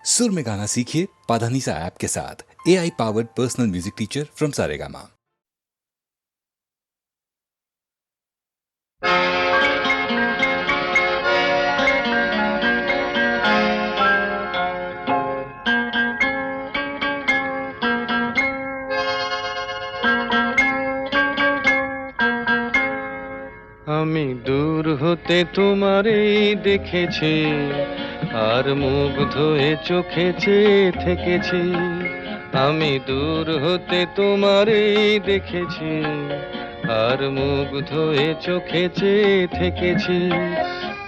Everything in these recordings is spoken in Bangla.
सुर में गाना सीखिए पाधानीसा ऐप के साथ। AI powered personal music teacher from Saregama. আমি দূর হতে তোমারই দেখেছি, আর মুগ্ধ হয়ে চোখে চেয়ে থেকেছি। আমি দূর হতে তোমারই দেখেছি, আর মুগ্ধ হয়ে চোখে চেয়ে থেকেছি।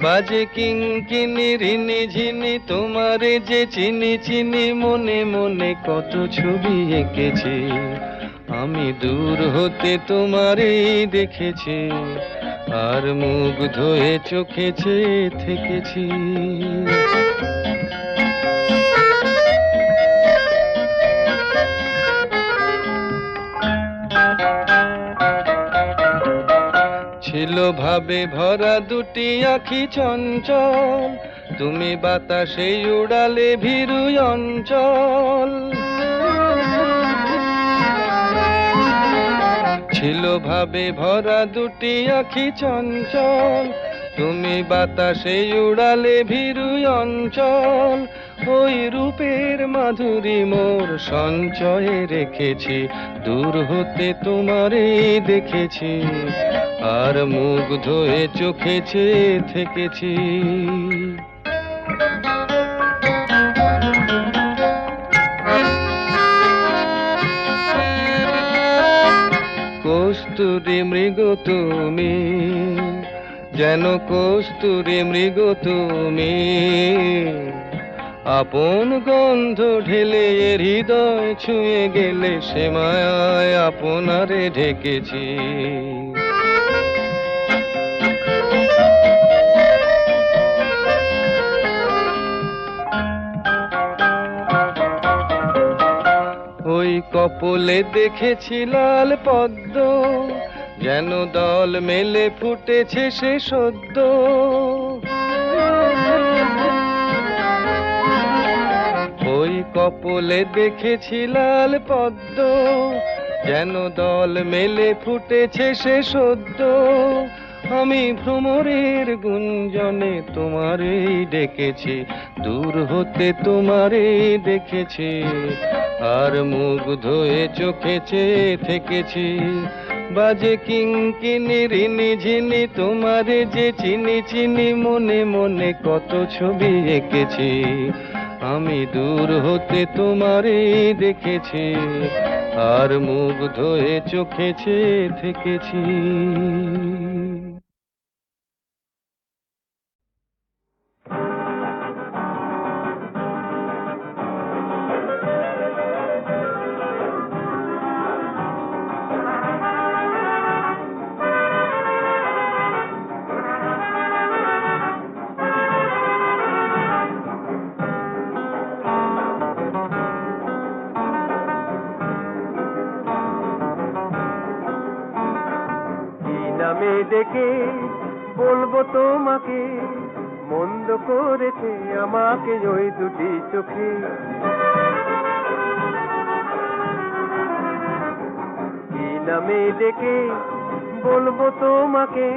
বাজে কিঙ্কিনি রিনি ঝিনি তোমারে যে চিনি চিনি, মনে মনে কত ছবি এঁকেছি। আমি দূর হতে তোমারই দেখেছি, আর মুগ্ধ হয়ে চোখে চেয়ে থেকেছি। ছিল ভাবে ভরা দুটি আঁখি চঞ্চল, তুমি বাতাসে উড়ালে ভীরু অঞ্চল। ছিল ভাবে ভরা দুটি আঁখি চঞ্চল, তুমি বাতাসে উড়ালে ভীরু অঞ্চল। ওই রূপের মাধুরী মোর সঞ্চয়ে রেখেছি, দূর হতে তোমারে দেখেছি, আর মুগ্ধ হয়ে চোখে চেয়ে থেকেছি। কস্তুরী মৃগ তুমি, যেন কস্তুরী মৃগ তুমি, আপন গন্ধ ঢেলে হৃদয় ছুঁয়ে গেলে, সে মায়ায় আপনারে ঢেকেছি। ওই কপলে দেখেছি লাল পদ্ম, যেন দল মেলে ফুটেছে সে সদ্য। ওই কপলে দেখেছি লাল পদ্ম, যেন দল মেলে ফুটেছে সে সদ্য। আমি ভ্রমরের গুঞ্জনে তোমারেই ডেকেছি, দূর হতে তোমারেই দেখেছি, আর মুগ্ধ হয়ে চোখে চেয়ে থেকেছি। বাজে কিঙ্কিনি রিনি ঝিনি তোমারে যে চিনি চিনি, মনে মনে কত ছবি এঁকেছি। আমি দূর হতে তোমারেই দেখেছি, আর মুগ্ধ হয়ে চোখে চেয়ে থেকেছি। নামে ডেকে বলবো তোমাকে, মন্দ করেছে আমাকে ওই দুটি চোখে। কি নামে ডেকে বলবো তোমাকে,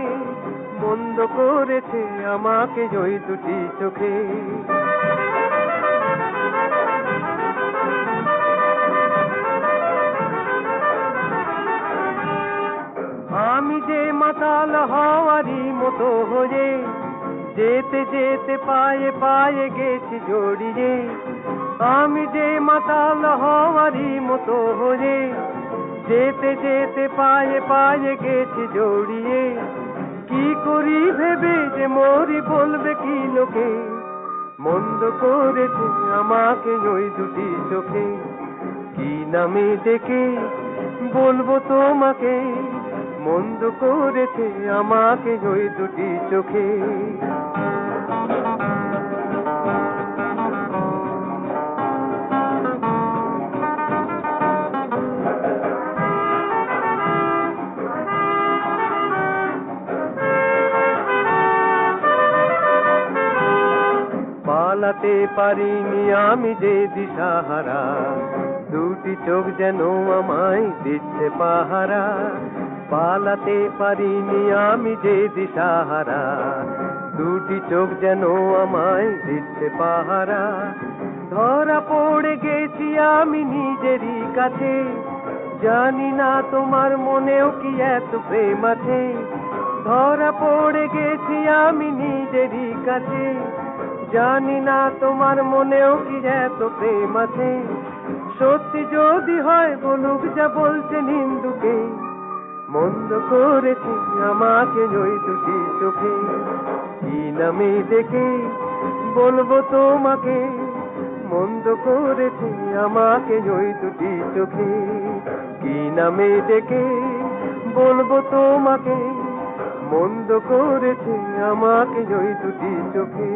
মন্দ করেছে আমাকে ওই দুটি চোখে। আমি যে মাতাল হওয়ারই মতো হয়ে, যেতে যেতে পায়ে পায়ে গেছি জড়িয়ে। আমি যে মাতাল হওয়ারই মতো হয়ে, যেতে যেতে পায়ে পায়ে গেছি জড়িয়ে। কি করি ভেবে যে মরি, বলবে কি লোকে, মন্দ করেছে আমাকে ওই দুটি চোখে। কি নামে ডেকে বলবো তোমাকে, মন্দ করেছে আমাকে ওই দুটি চোখে। পালাতে পালাতে পারিনি আমি যে দিশাহারা, দুটি চোখ যেন আমায় দিচ্ছে পাহারা। পালাতে পারিনি আমি যে দিশাহারা, দুটি চোখ যেন আমায় দিচ্ছে পাহারা। ধরা পড়ে গেছি আমি নিজেরই কাছে, জানি না তোমার মনেও কি এত প্রেম আছে। ধরা পড়ে গেছি আমি নিজেরই কাছে, জানি না তোমার মনেও কি এত প্রেম আছে। সত্যি যদি হয় বলুক যা বলছে নিন্দুকে, মন্দ করেছি আমাকে ওই দুটি চোখে। কি নামে ডেকে বলবো তোমাকে, মন্দ করেছি আমাকে ওই দুটি চোখে। কি নামে ডেকে বলবো তোমাকে, মন্দ করেছে আমাকে ওই দুটি চোখে।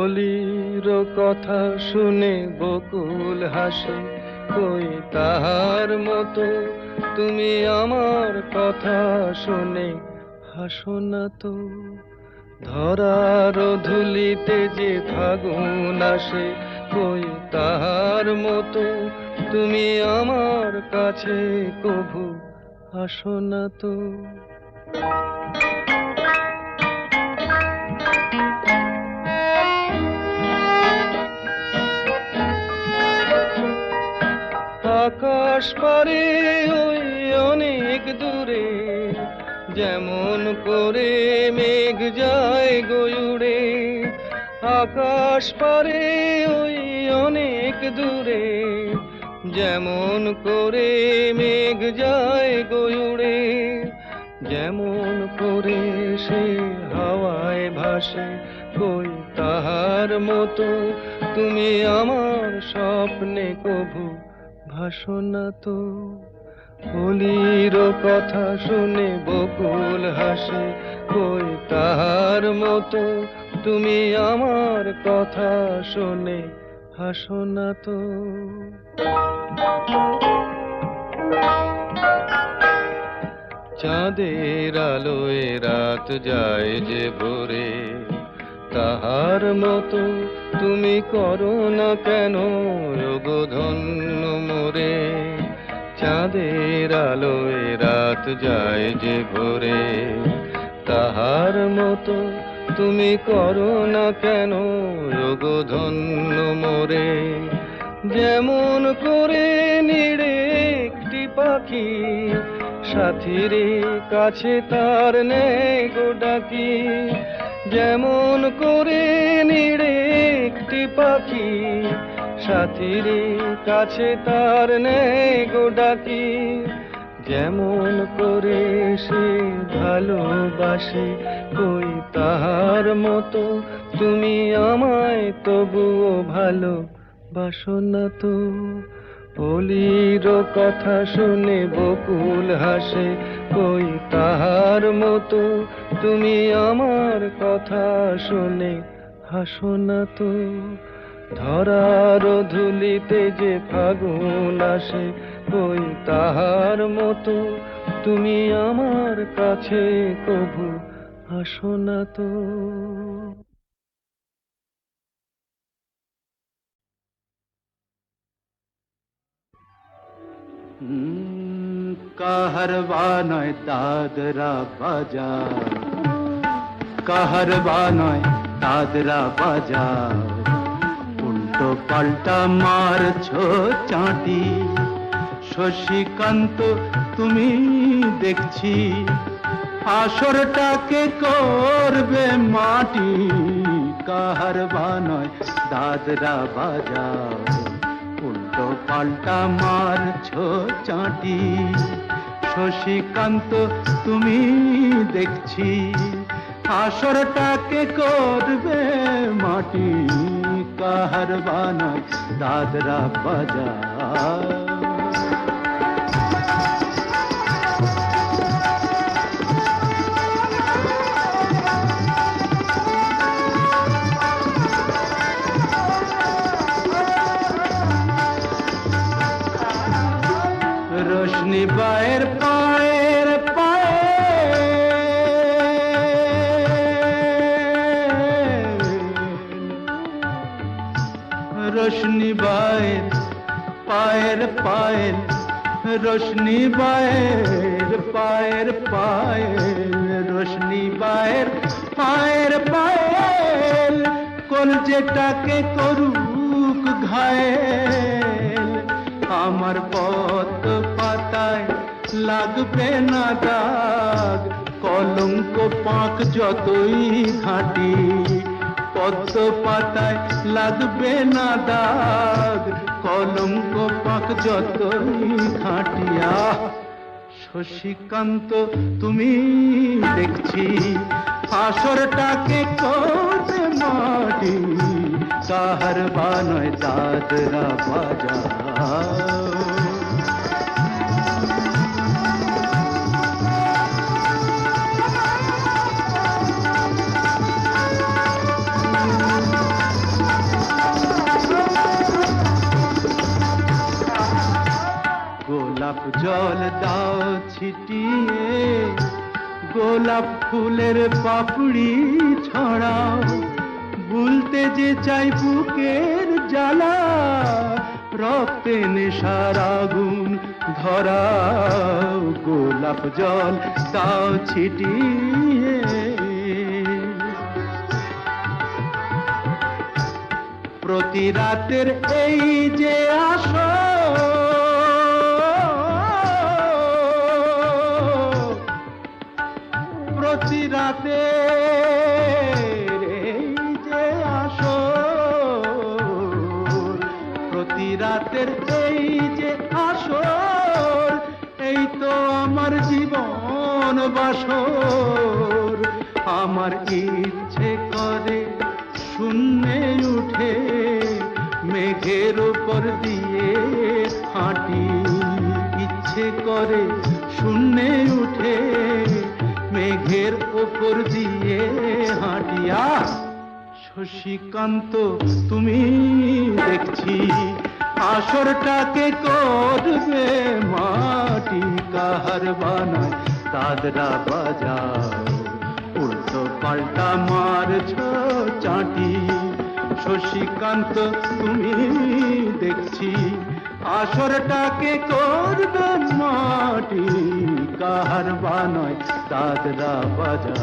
অলির কথা শুনে বকুল হাসে, কই তাহার মতো তুমি আমার কথা শুনে হাসো না তো। ধরার ধুলিতে যে ফাগুন আসে, কই তাহার মতো তুমি আমার কাছে কভু আসো না তো। আকাশ পারে ওই অনেক দূরে, যেমন করে মেঘ যায় গয়ুড়ে। আকাশ পারে ওই অনেক দূরে, যেমন করে মেঘ যায় গয়ুড়ে। যেমন করে সে হাওয়ায় ভাসে, কই তাহার মতো তুমি আমার স্বপ্নে কভু ভাসো না তো। অলির কথা শুনে বকুল হাসে, কই তাহার মতো তুমি আমার কথা শুনে হাসো না তো। চাঁদের আলোয় রাত যায় যে ভোরে, তাহার মতো তুমি করো না কেন ওগো ধন্য মোরে। চাঁদের আলোয় রাত যায় যে ভোরে, তাহার মতো তুমি করো না কেন ওগো ধন্য মোরে। যেমন করে নিড়ে একটি পাখি, সাথীর কাছে তার নেই গো ডাকি। যেমন করে নিড়ে একটি পাখি, সাথীর কাছে তার নেই গো ডাকি। যেমন করে সে ভালোবাসে, কই তাহার মতো তুমি আমায় তবুও ভালোবাসো না তো। অলির কথা শুনে বকুল হাসে, কই তাহার মতো তুমি আমার কথা শুনে হাসো না তো। ধরার ধুলিতে যে ফাগুন আসে, কই তাহার মতো তুমি আমার কাছে কভু হাসো না তো। কাহারবা নয় দাদরা বাজার, কাহারবা নয় দাদরা বাজার। উল্টো পাল্টা মারছো চাঁটি, শশীকান্ত তুমি দেখছি আসরটাকে করবে মাটি। কাহারবা নয় দাদরা বাজার, উল্টো পাল্টা মারছো চাঁটি। শশীকান্ত তুমি দেখছি আসরটাকে করবে মাটি। কাহারবা নয় দাদরা বাজার। पायल रोशनी बाहेर पायर पायल रोशनी बाहेर पायर पायल কলজেটাকে করুক ঘায়েল আমার পথ পাতায় লাগবে না দাগ কলঙ্ক পাক যতই ঘাঁটি পদ্ম পাতায় লাগবে না দাগ কলঙ্ক পাক যতই ঘাঁটিয়া শশীকান্ত তুমি দেখছি আসরটাকে করতে মাটি কাহার বানয় দাদরা বাজা গোলাপ জল দাও ছিটিয়ে গোলাপ ফুলের পাপড়ি ছড়াও ভুলতে যে চাই বুকের জ্বালা রক্তে নেশার আগুন ধরাও গোলাপ জল দাও ছিটিয়ে প্রতি রাতের এই যে আসর প্রতি রাতে যে আসর প্রতি রাতের এই যে আসর এই তো আমার জীবন বাসর আমার ইচ্ছে করে শূন্যে উঠে মেঘের উপর দিয়ে হাঁটি ইচ্ছে করে শূন্যে উঠে মেঘের ওপর দিয়ে হাঁটিয়া শশীকান্ত তুমি দেখছি আসরটাকে করবে মাটি কাহার বানায় দাদরা বাজাও উল্টো পাল্টা মারছ চাটি শশীকান্ত তুমি দেখছি আসরটাকে করবে মাটি কাহার বানয় দাদরা বাজা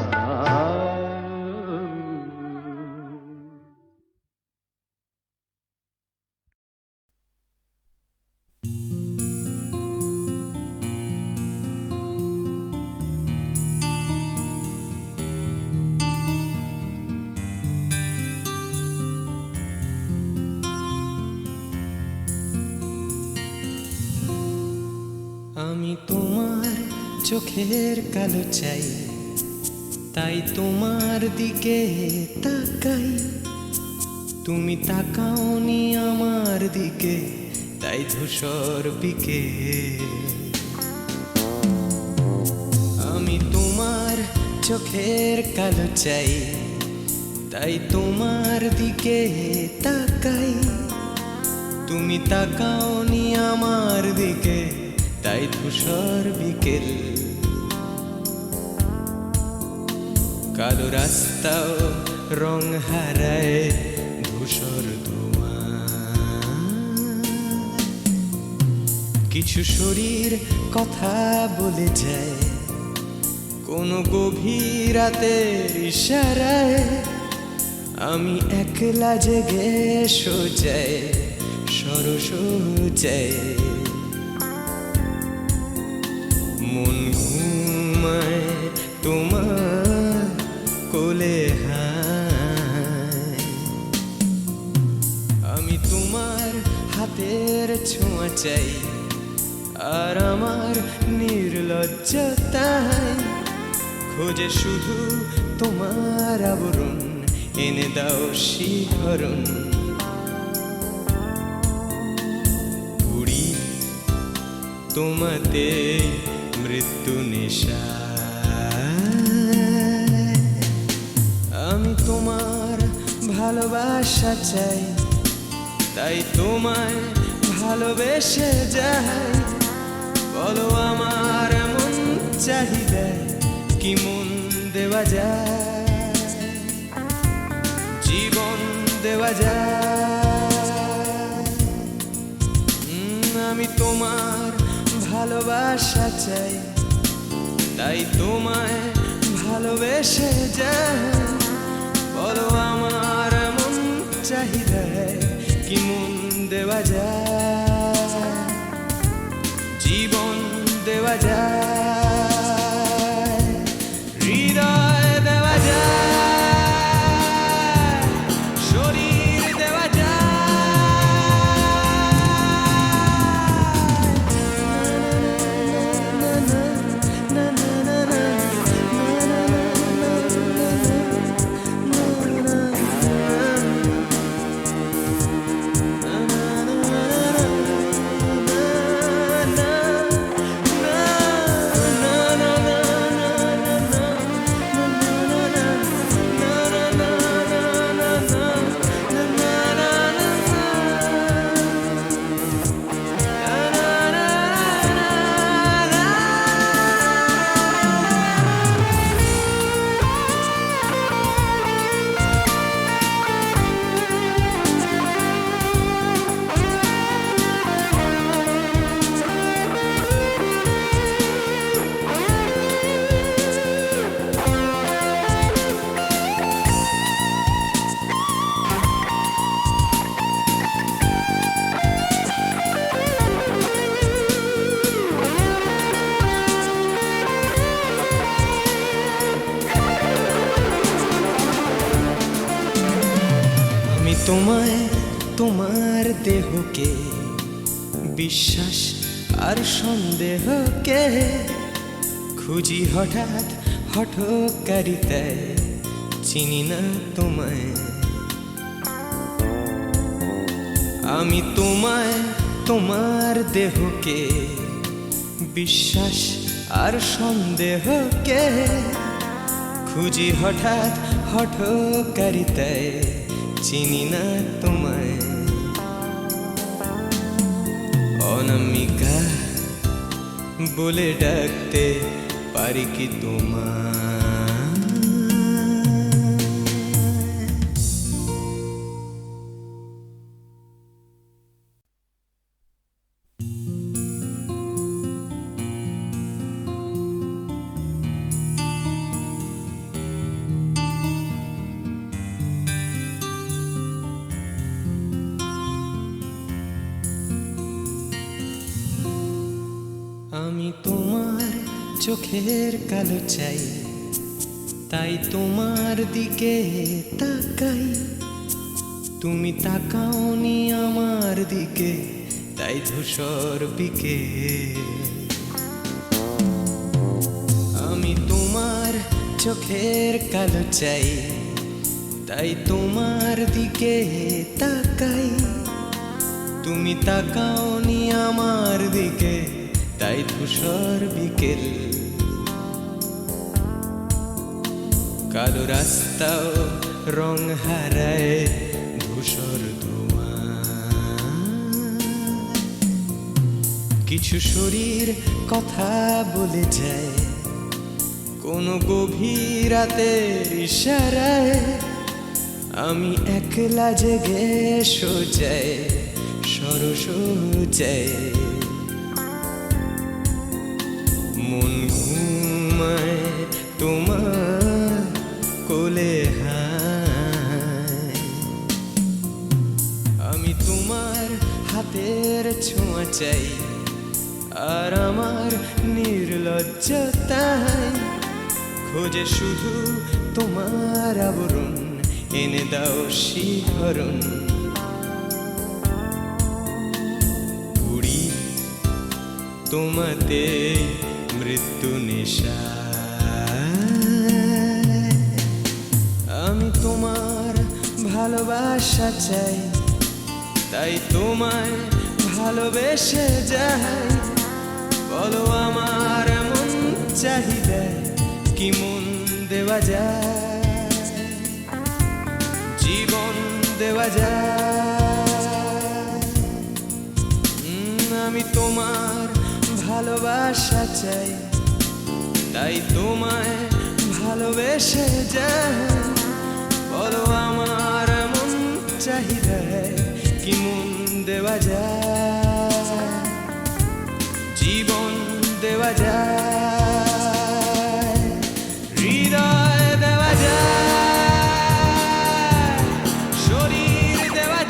আমি তোমার চোখের কালো চাই তাই তোমার দিকে তাকাই তুমি তাকাওনি আমার দিকে তাই ধূসর বিকে আমি তোমার চোখের কালো চাই তাই তোমার দিকে তাকাই তুমি তাকাওনি আমার দিকে তাই ধূসর বিকেল কালো রাস্তাও রং হারায় ধূসর ধোঁয়া কিছু শরীর কথা বলে যায় কোনো গভীর রাতের ইশারায় আমি একলা জেগে সোজায় সরসোজায় মন ঘুমায় তোমার কোলে হায় আমি তোমার হাতের ছোঁয়া চাই আর আমার নির্লজ্জতায় খোঁজে শুধু তোমার আবরণ এনে দাও শিহরণ পুরি তোমাতে মৃত্যু নেশা আমি তোমার ভালোবাসা চাই তাই তোমায় ভালোবেসে যাই বলো আমার এমন চাহিদা কি মন দেওয়া যায় জীবন দেওয়া যায় আমি তোমার ভালোবাসা চাই, তাই তোমায় ভালোবেসে যাই। বলো আমার মন চাহিদায় কি মন দেওয়া যায়, জীবন দেওয়া যায়, হৃদয় দেওয়া যায়, শরীর দেওয়া তোমায়, তোমার দেহকে বিশ্বাস আর সন্দেহকে খুঁজি হঠাৎ হঠকারিতায়, চিনি না তোমায়। আমি তোমায়, তোমার দেহকে বিশ্বাস আর সন্দেহকে খুঁজি হঠাৎ হঠকারিতায়, চিনি না তোমায়। অনামিকা বলে ডাকতে পারি কি তোমায়? আমি তোমার চোখের কালো চাই, তাই তোমার দিকে তাকাই। তুমি তাকাওনি আমার দিকে, তাই ধূসর বিকে। আমি তোমার চোখের কালো চাই, তাই তোমার দিকে তাকাই। তুমি তাকাওনি আমার দিকে, তাই ধূসর বিকেল। কালো রাস্তাও রং হারায় ধূসর ধোঁয়া। কিছু শরীর কথা বলে যায় কোনো গভীর রাতের ইশারায়। আমি একলা জেগে সোজায় সরসোজায়, মন ঘুমায় তোমার কোলে হায়। আমি তোমার হাতের ছোঁয়া চাই, আর আমার নির্লজ্জতায় খোঁজে শুধু তোমার আবরণ, এনে দাও শিহরণ। উড়ি তোমাতে মৃত্যু নেশা। আমি তোমার ভালোবাসা চাই, তাই তোমায় ভালোবেসে যাই। বলো আমার মন চাহিদায় কি মন দেওয়া যায়, জীবন দেওয়া যায়। আমি তোমার ভালোবাসা চাই, তাই তোমায় ভালোবেসে যাই। বলো আমার মন চাহিদায় কি মন দেওয়া যায়, দেওয়া যায়, হৃদয় দেওয়া যায়, শরীর দেওয়া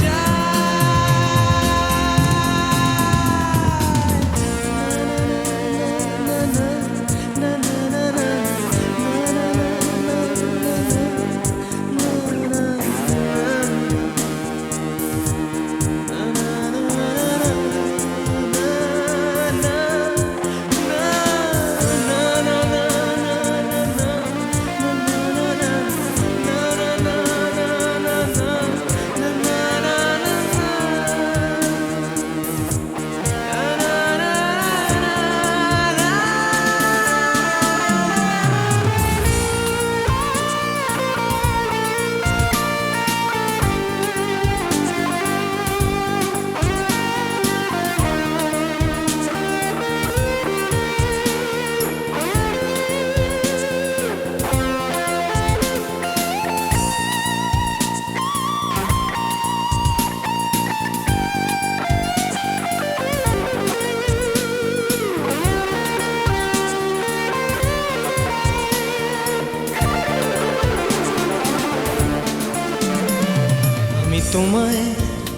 আমি তোমায়,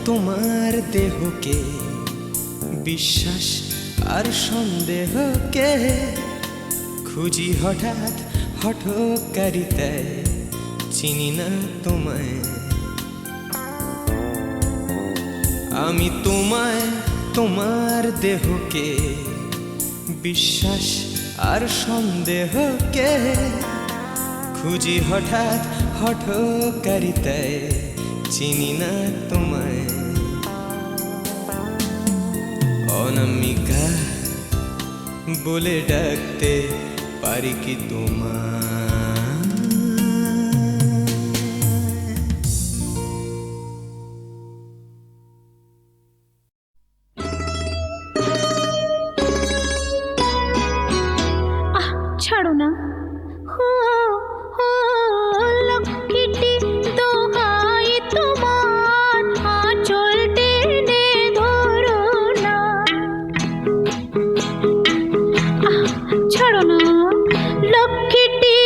তোমার দেহকে, বিশ্বাস আর সন্দেহকে খুঁজি হঠাৎ হঠকারিতায়, চিনি না তোমায়। আমি তোমায়, তোমার দেহকে, বিশ্বাস আর সন্দেহকে খুঁজি হঠাৎ হঠকারিতায়, চিনি না তোমায়। অনামিকা বলে ডাকতে পারি কি তোমায়? ছাড়ো না, হো হো লক্ষ্মীটি দোহাই তোমার, আঁচল টেনে ধরো না। ছাড়ো না, লক্ষ্মীটি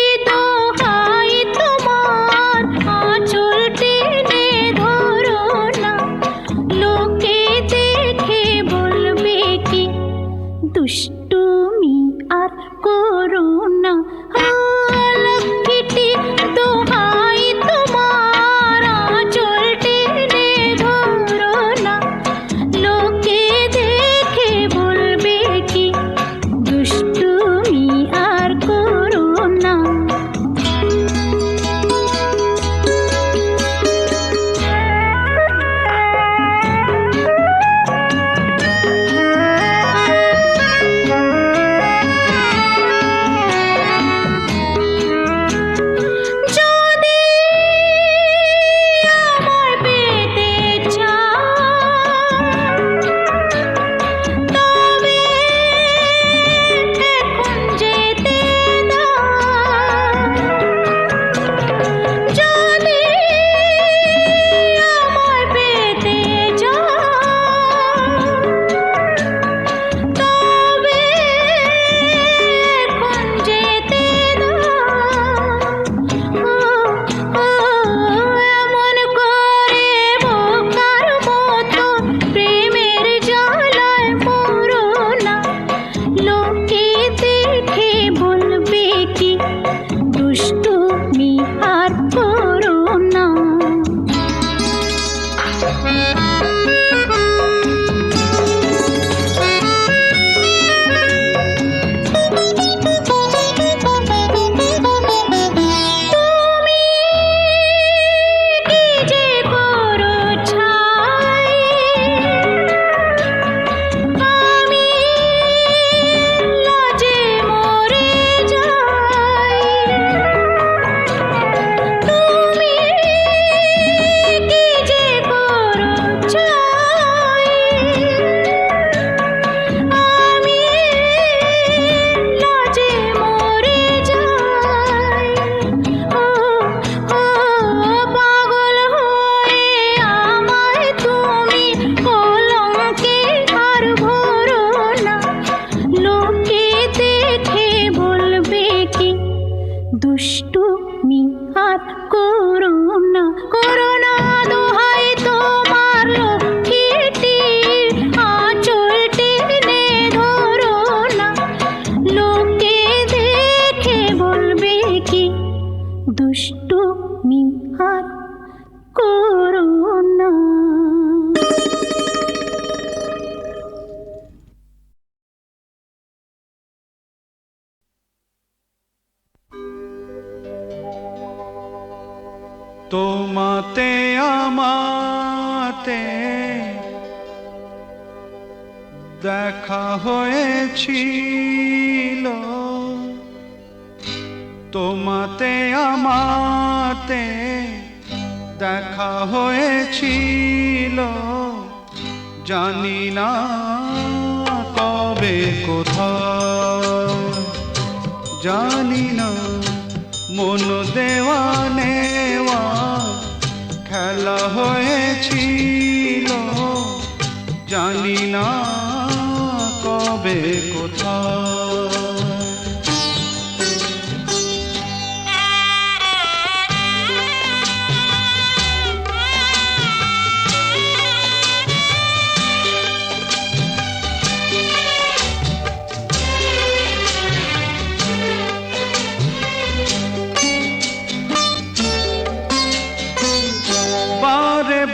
দুষ্টুমি আর করুণা করুণা দোহাই তোমার লক্ষ্মীটির আঁচল টেনে ধরো না লোকে দেখে বলবে কি দুষ্টুমি আর করুণা। তোমাতে আমাতে দেখা হয়েছিল, তোমাতে আমাতে দেখা হয়েছিল, জানি না কবে কোথায়, জানি না মন দেওয়া নেওয়া খেলা হয়েছিল, জানি না কবে কোথায়।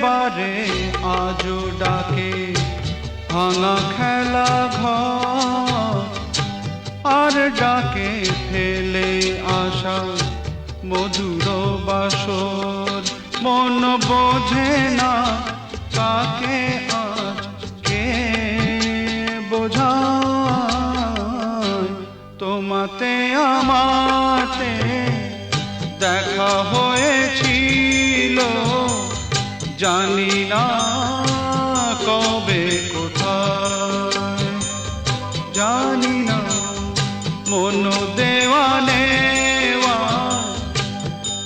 বারে আজও ডাকে ভাঙা খেলা ঘর, আর ডাকে ফেলে আসা মধুর বাসর, মন বোঝে না কাকে আজ কে বোঝায়। তোমাতে আমাতে দেখা হয়েছিল, জানি না কবে কোথায়, জানি না মন দেওয়া নেওয়া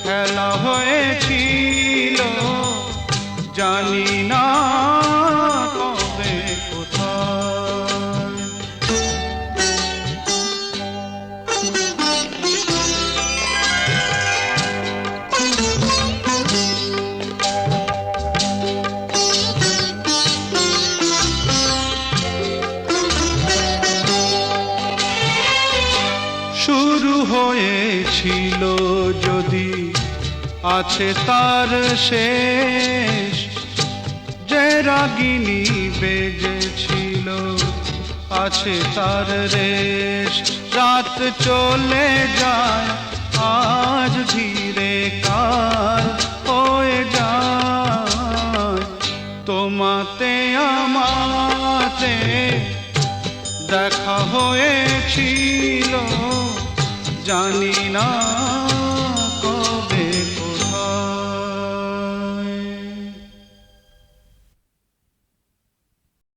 খেলা হয়েছিল, জানি না কবে কোথায়। শুরু হয়েছিল যদি আছে তার শেষ, যে রাগিনী বেজেছিল আছে তার রেশ, রাত চলে যায় আজ ধীরে কাল হয়ে যায়। তোমাতে আমাতে দেখা হয়েছিল, জানি না